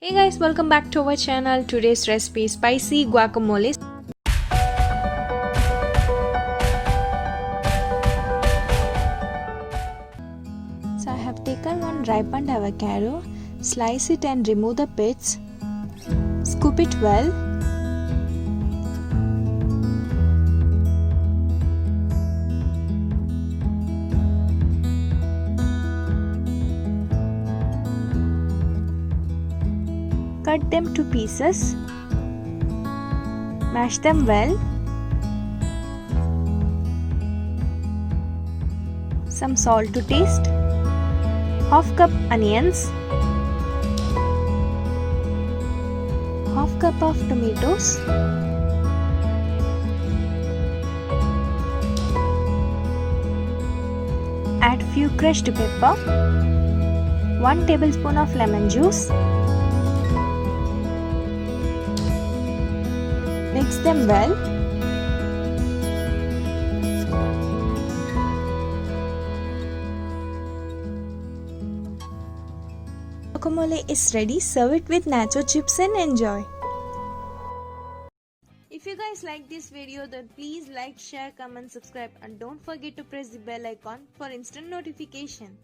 Hey guys, welcome back to our channel. Today's recipe is spicy guacamole. So I have taken one ripened avocado, slice it and remove the pits. Scoop it well. Cut them to pieces. Mash them well. Some salt to taste. Half cup onions. Half cup of tomatoes. Add few crushed pepper. 1 tablespoon of lemon juice. Mix them well. Guacamole is ready. Serve it with nacho chips and enjoy. If you guys like this video, then please like, share, comment, subscribe, and don't forget to press the bell icon for instant notification.